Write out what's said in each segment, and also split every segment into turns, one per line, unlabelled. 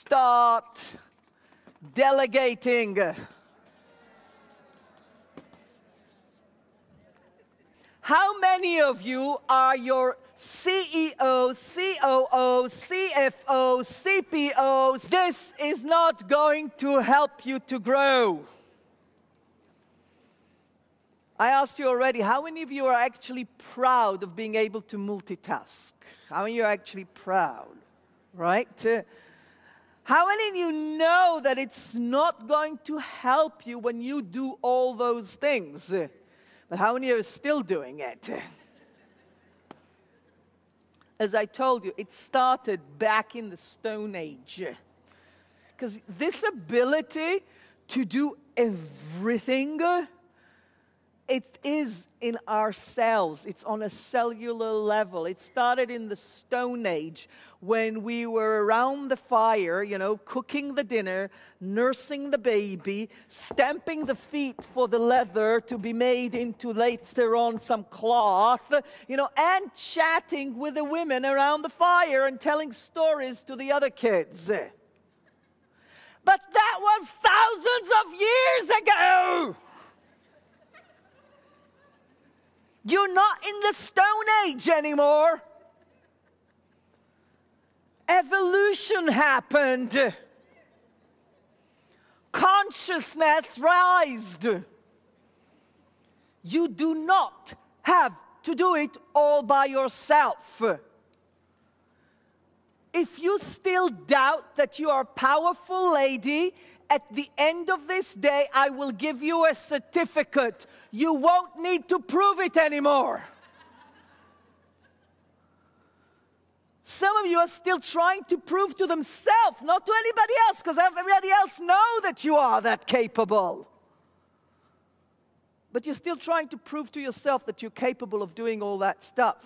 start delegating. How many of you are your CEO, COO, CFO, CPOs? This is not going to help you to grow. I asked you already, how many of you are actually proud of being able to multitask? How many of you are actually proud, right? How many of you know that it's not going to help you when you do all those things? But how many are still doing it? As I told you, it started back in the Stone Age. Because this ability to do everything, it is in our cells. It's on a cellular level. It started in the Stone Age when we were around the fire, cooking the dinner, nursing the baby, stamping the feet for the leather to be made into later on some cloth, and chatting with the women around the fire and telling stories to the other kids. But that was thousands of years ago. You're not in the Stone Age anymore. Evolution happened. Consciousness rised. You do not have to do it all by yourself. If you still doubt that you are a powerful lady, at the end of this day, I will give you a certificate. You won't need to prove it anymore. Some of you are still trying to prove to themselves, not to anybody else, because everybody else knows that you are that capable. But you're still trying to prove to yourself that you're capable of doing all that stuff.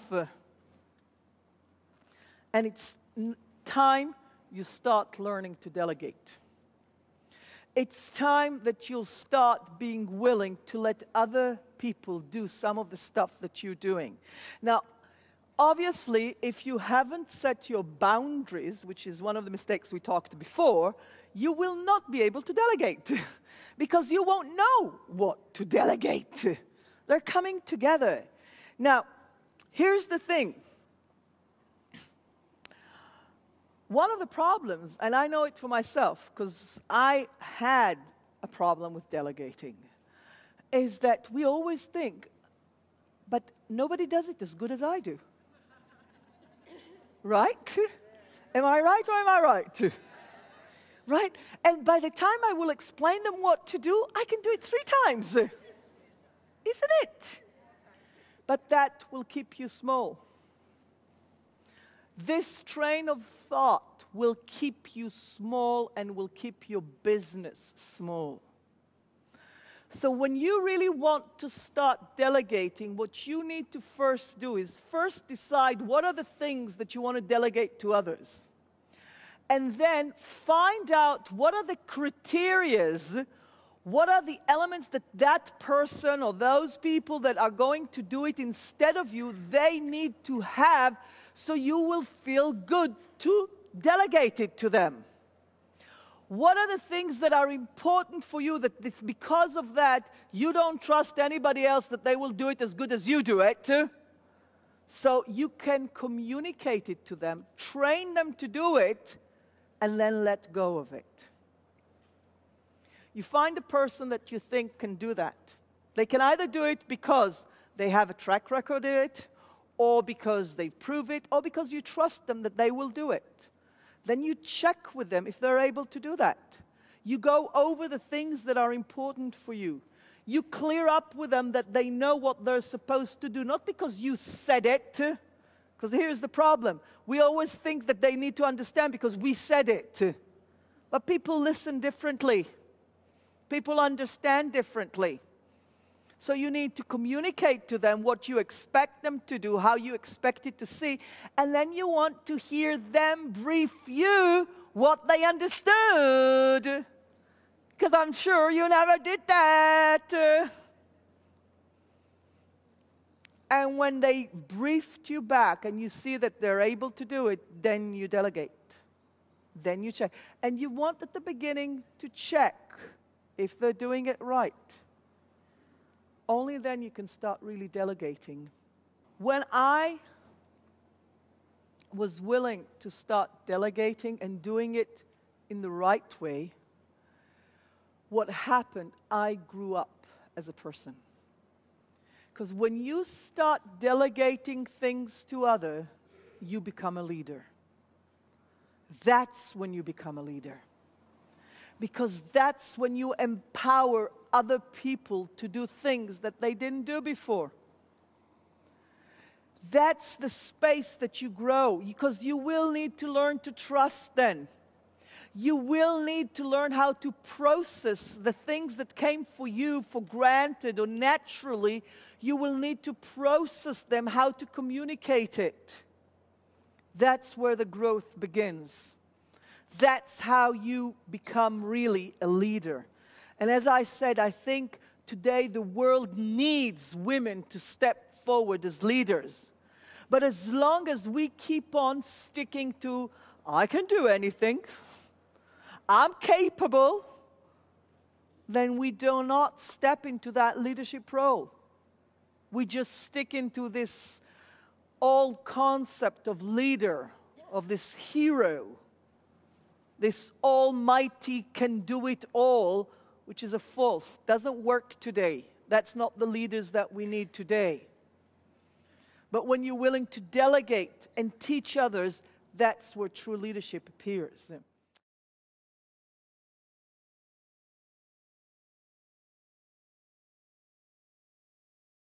And it's time you start learning to delegate. It's time that you'll start being willing to let other people do some of the stuff that you're doing. Now, obviously, if you haven't set your boundaries, which is one of the mistakes we talked before, you will not be able to delegate because you won't know what to delegate. They're coming together. Now, here's the thing. One of the problems, and I know it for myself, because I had a problem with delegating, is that we always think, but nobody does it as good as I do. Right? Am I right or am I right? Right? And by the time I will explain them what to do, I can do it 3 times. Isn't it? But that will keep you small. This train of thought will keep you small and will keep your business small. So when you really want to start delegating, what you need to first do is first decide what are the things that you want to delegate to others. And then find out what are the criterias, what are the elements that that person or those people that are going to do it instead of you, they need to have, so you will feel good to delegate it to them. What are the things that are important for you that it's because of that you don't trust anybody else that they will do it as good as you do it? So you can communicate it to them, train them to do it, and then let go of it. You find a person that you think can do that. They can either do it because they have a track record of it, or because they've proved it, or because you trust them that they will do it. Then you check with them if they're able to do that. You go over the things that are important for you. You clear up with them that they know what they're supposed to do, not because you said it, because here's the problem. We always think that they need to understand because we said it. But people listen differently. People understand differently. So you need to communicate to them what you expect them to do, how you expect it to see, and then you want to hear them brief you what they understood. Because I'm sure you never did that. And when they briefed you back and you see that they're able to do it, then you delegate. Then you check. And you want at the beginning to check if they're doing it right. Only then you can start really delegating. When I was willing to start delegating and doing it in the right way, what happened, I grew up as a person. Because when you start delegating things to others, you become a leader. That's when you become a leader. Because that's when you empower other people to do things that they didn't do before. That's the space that you grow, because you will need to learn to trust then. You will need to learn how to process the things that came for you for granted or naturally. You will need to process them, how to communicate it. That's where the growth begins. That's how you become really a leader. And as I said, I think today the world needs women to step forward as leaders. But as long as we keep on sticking to, I can do anything, I'm capable, then we do not step into that leadership role. We just stick into this old concept of leader, of this hero, this almighty can do it all, which is a false, doesn't work today. That's not the leaders that we need today. But when you're willing to delegate and teach others, that's where true leadership appears.